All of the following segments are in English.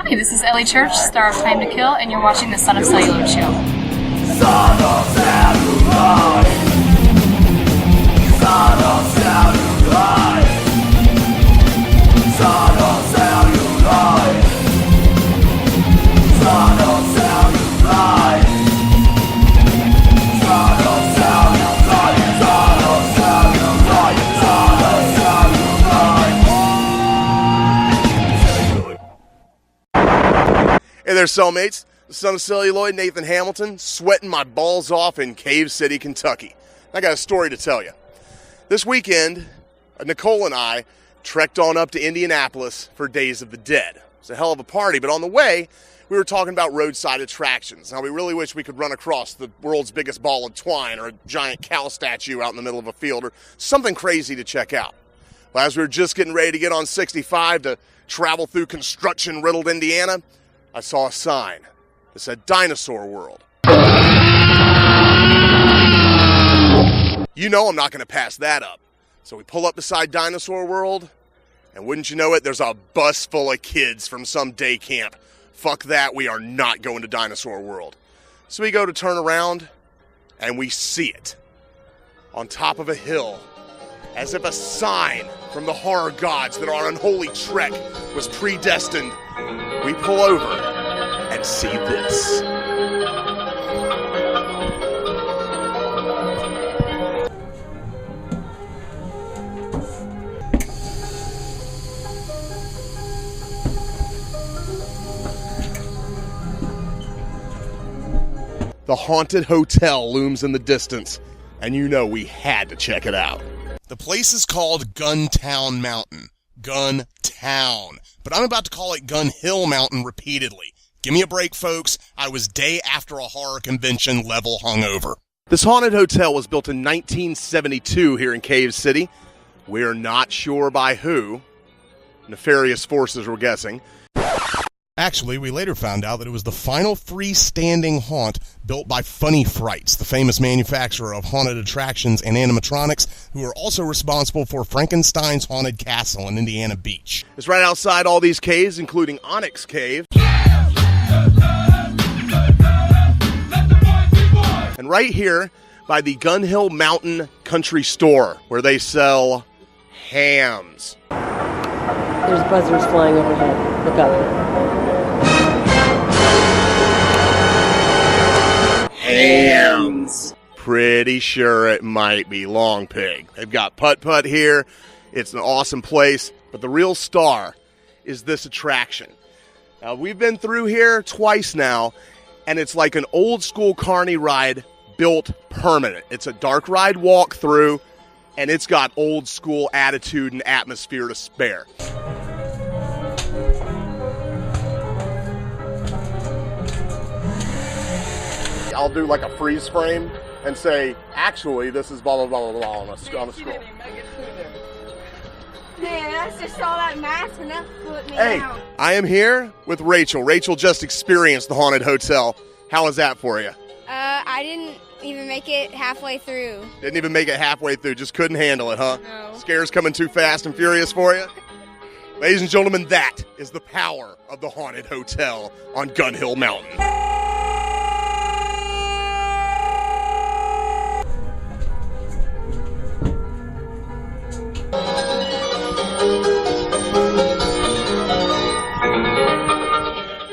Hey, this is Ellie Church, star of Time to Kill, and you're watching the Son of Celluloid show. Son of Celluloid! Son of Celluloid! Son of Celluloid! Son of Celluloid! Son of Celluloid! Son of Celluloid! Son of Celluloid! Hey there, cellmates. The Son of Celluloid, Nathan Hamilton, sweating my balls off in Cave City, Kentucky. I got a story to tell you. This weekend, Nicole and I trekked on up to Indianapolis for Days of the Dead. It was a hell of a party, but on the way, we were talking about roadside attractions. Now, we really wish we could run across the world's biggest ball of twine or a giant cow statue out in the middle of a field or something crazy to check out. Well, as we were just getting ready to get on 65 to travel through construction-riddled Indiana, I saw a sign that said Dinosaur World. You know I'm not going to pass that up. So we pull up beside Dinosaur World, and wouldn't you know it, there's a bus full of kids from some day camp. Fuck that, we are not going to Dinosaur World. So we go to turn around, and we see it. On top of a hill, as if a sign from the horror gods that our unholy trek was predestined. We pull over and see this. The haunted hotel looms in the distance, and you know we had to check it out. The place is called gunTOWN Mountain. gunTOWN. But I'm about to call it Gun Hill Mountain repeatedly. Give me a break, folks. I was day after a horror convention level hungover. This haunted hotel was built in 1972 here in Cave City. We're not sure by who. Nefarious forces, we're guessing. Actually, we later found out that it was the final freestanding haunt built by Funny Frights, the famous manufacturer of haunted attractions and animatronics, who are also responsible for Frankenstein's Haunted Castle in Indiana Beach. It's right outside all these caves, including Onyx Cave. And right here by the Gun Hill Mountain Country Store, where they sell hams. There's buzzers flying overhead. Look up. Hams. Pretty sure it might be Long Pig. They've got putt-putt here. It's an awesome place. But the real star is this attraction. Now, we've been through here twice now, and it's like an old-school carny ride built permanent. It's a dark ride walkthrough, and it's got old-school attitude and atmosphere to spare. I'll do like a freeze frame and say, actually, this is blah, blah, blah, blah, blah on a scroll. Man, I just saw that mask and that flipped me out. I am here with Rachel. Rachel just experienced the haunted hotel. How was that for you? I didn't even make it halfway through. Didn't even make it halfway through. Just couldn't handle it, huh? No. Scares coming too fast and furious for you? Ladies and gentlemen, that is the power of the haunted hotel on Gun Hill Mountain.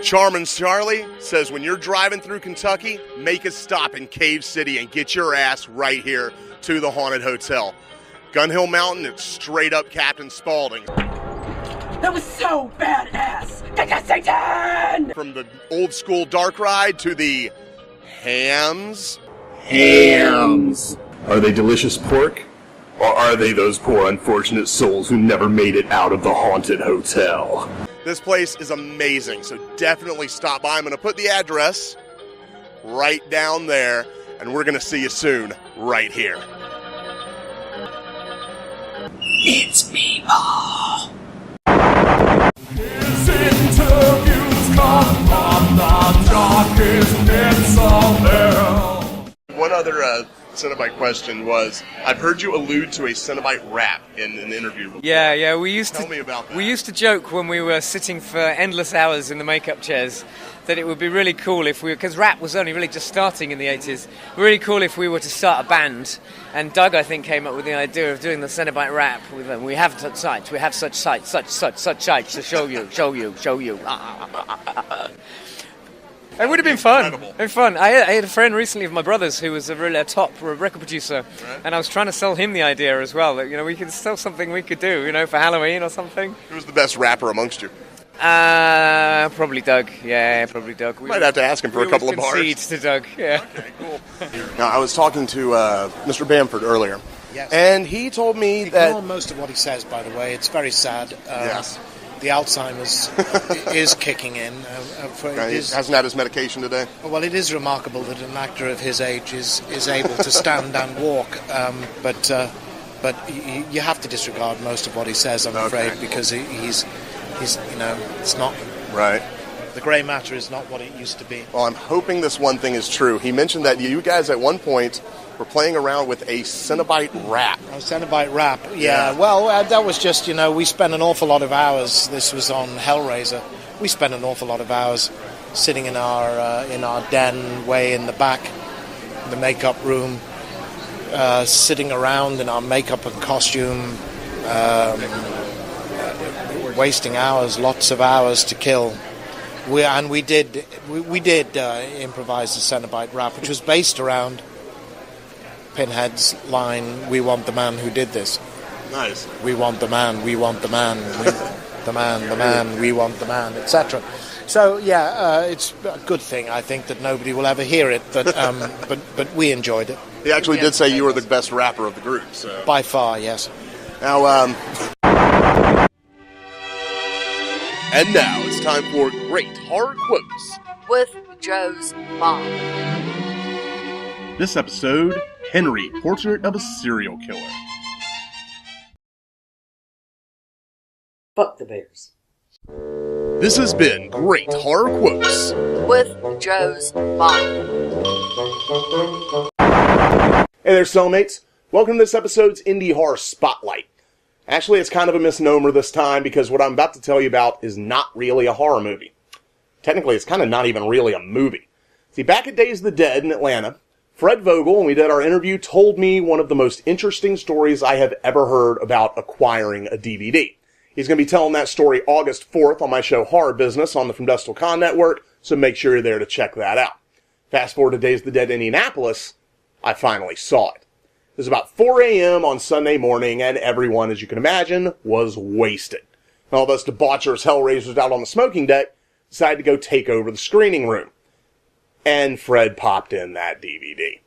Charmin' Charlie says when you're driving through Kentucky, make a stop in Cave City and get your ass right here to the haunted hotel. Gun Hill Mountain, it's straight up Captain Spaulding. That was so badass! Satan! From the old school dark ride to the hams. Hams! Are they delicious pork? Or are they those poor unfortunate souls who never made it out of the haunted hotel? This place is amazing, so definitely stop by. I'm going to put the address right down there, and we're going to see you soon right here. It's people. His interviews come from the darkest pits of hell. One other Cenobite question was, I've heard you allude to a Cenobite Rap in an interview before. Yeah, we used Tell me about that. We used to joke when we were sitting for endless hours in the makeup chairs that it would be really cool if because rap was only really just starting in the 80s, really cool if we were to start a band. And Doug, I think, came up with the idea of doing the Cenobite Rap. We have such sites to show you. It would have been fun. I had a friend recently of my brother's who was a top record producer, right. And I was trying to sell him the idea as well that we could sell something we could do, for Halloween or something. Who was the best rapper amongst you? Probably Doug. Yeah, probably Doug. Might have to ask him for a couple of bars. Concede to Doug. Yeah. Okay, cool. Now I was talking to Mr. Bamford earlier, yes. And he told me that ignore most of what he says. By the way, it's very sad. Yes. The Alzheimer's is kicking in. He hasn't had his medication today? Well, it is remarkable that an actor of his age is able to stand and walk, but you have to disregard most of what he says, I'm afraid, because he's it's not... Right. The grey matter is not what it used to be. Well, I'm hoping this one thing is true. He mentioned that you guys at one point were playing around with a Cenobite Rap. Oh, Cenobite Rap, yeah. Well, that was just, we spent an awful lot of hours. This was on Hellraiser. We spent an awful lot of hours sitting in our den way in the back, the makeup room, sitting around in our makeup and costume, wasting hours, lots of hours to kill. We did improvise the Cenobite Rap, which was based around Pinhead's line, "We want the man who did this." Nice. We want the man, we want the man, the man, we want the man, etc. So it's a good thing, I think, that nobody will ever hear it, but we enjoyed it. He actually did say you were the best rapper of the group. So. By far, yes. Now, and now it's time for Great Horror Quotes With Joe's mom. This episode, Henry, Portrait of a Serial Killer. Fuck the Bears. This has been Great Horror Quotes With Joe's mom. Hey there, cellmates. Welcome to this episode's Indie Horror Spotlight. Actually, it's kind of a misnomer this time because what I'm about to tell you about is not really a horror movie. Technically, it's kind of not even really a movie. See, back at Days of the Dead in Atlanta, Fred Vogel, when we did our interview, told me one of the most interesting stories I have ever heard about acquiring a DVD. He's going to be telling that story August 4th on my show Horror Business on the From Dusk Till Con network, so make sure you're there to check that out. Fast forward to Days of the Dead Indianapolis, I finally saw it. It was about 4 a.m. on Sunday morning, and everyone, as you can imagine, was wasted. All of us debauchers Hellraisers out on the smoking deck decided to go take over the screening room. And Fred popped in that DVD.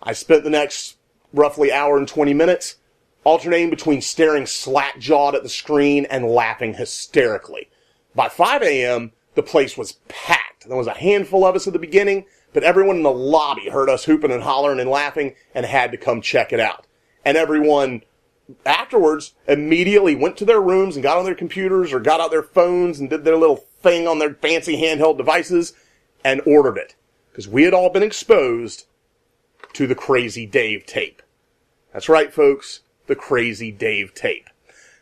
I spent the next roughly hour and 20 minutes alternating between staring slack-jawed at the screen and laughing hysterically. By 5 a.m., the place was packed. There was a handful of us at the beginning, but everyone in the lobby heard us hooping and hollering and laughing and had to come check it out. And everyone afterwards immediately went to their rooms and got on their computers or got out their phones and did their little thing on their fancy handheld devices and ordered it. Because we had all been exposed to the Crazy Dave tape. That's right, folks, the Crazy Dave tape.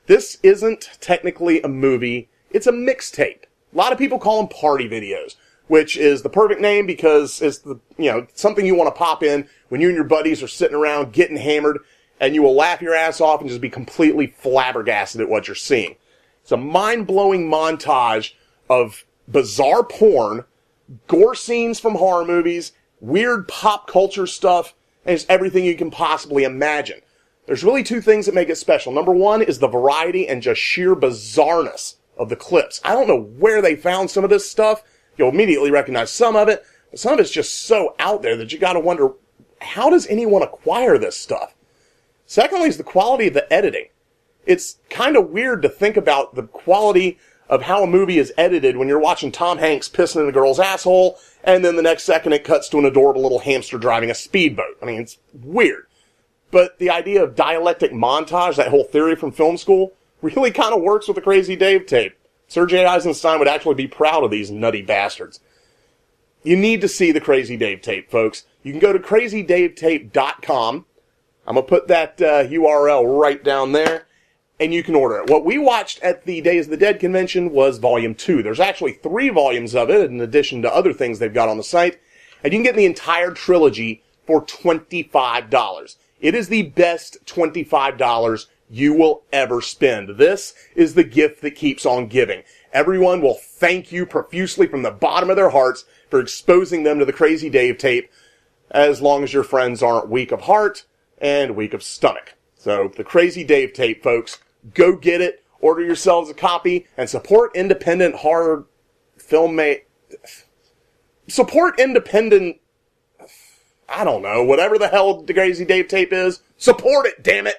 This isn't technically a movie, it's a mixtape. A lot of people call them party videos, which is the perfect name because it's something you want to pop in when you and your buddies are sitting around getting hammered, and you will laugh your ass off and just be completely flabbergasted at what you're seeing. It's a mind-blowing montage of bizarre porn, gore scenes from horror movies, weird pop culture stuff, and it's everything you can possibly imagine. There's really two things that make it special. Number one is the variety and just sheer bizarreness of the clips. I don't know where they found some of this stuff. You'll immediately recognize some of it, but some of it's just so out there that you gotta wonder, how does anyone acquire this stuff? Secondly is the quality of the editing. It's kind of weird to think about the quality of how a movie is edited when you're watching Tom Hanks pissing in a girl's asshole, and then the next second it cuts to an adorable little hamster driving a speedboat. I mean, it's weird. But the idea of dialectic montage, that whole theory from film school, really kind of works with the Crazy Dave tape. Sir J. Eisenstein would actually be proud of these nutty bastards. You need to see the Crazy Dave tape, folks. You can go to crazydavetape.com. I'm going to put that URL right down there, and you can order it. What we watched at the Days of the Dead convention was Volume 2. There's actually 3 volumes of it, in addition to other things they've got on the site, and you can get the entire trilogy for $25. It is the best $25 you will ever spend. This is the gift that keeps on giving. Everyone will thank you profusely from the bottom of their hearts for exposing them to the Crazy Dave tape, as long as your friends aren't weak of heart and weak of stomach. So, the Crazy Dave tape, folks, go get it, order yourselves a copy, and support independent horror support independent, I don't know, whatever the hell the Crazy Dave tape is, support it, damn it!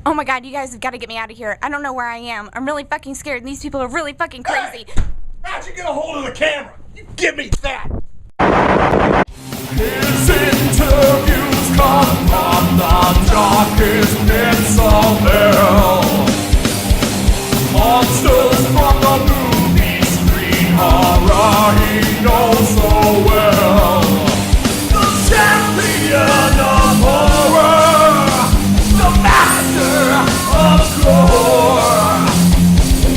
Oh my god, you guys have got to get me out of here. I don't know where I am. I'm really fucking scared and these people are really fucking crazy. Hey, how'd you get a hold of the camera? You give me that! His interviews come from the darkest pits of hell. Monsters from the movie screen horror he knows so well. The champion of horror, the master of gore.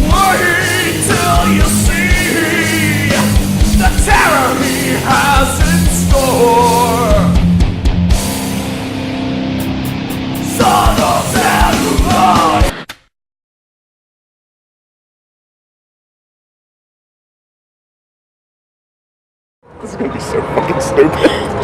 Wait till you see the terror he has in store. Son of Celluloid. This is gonna be so fucking stupid.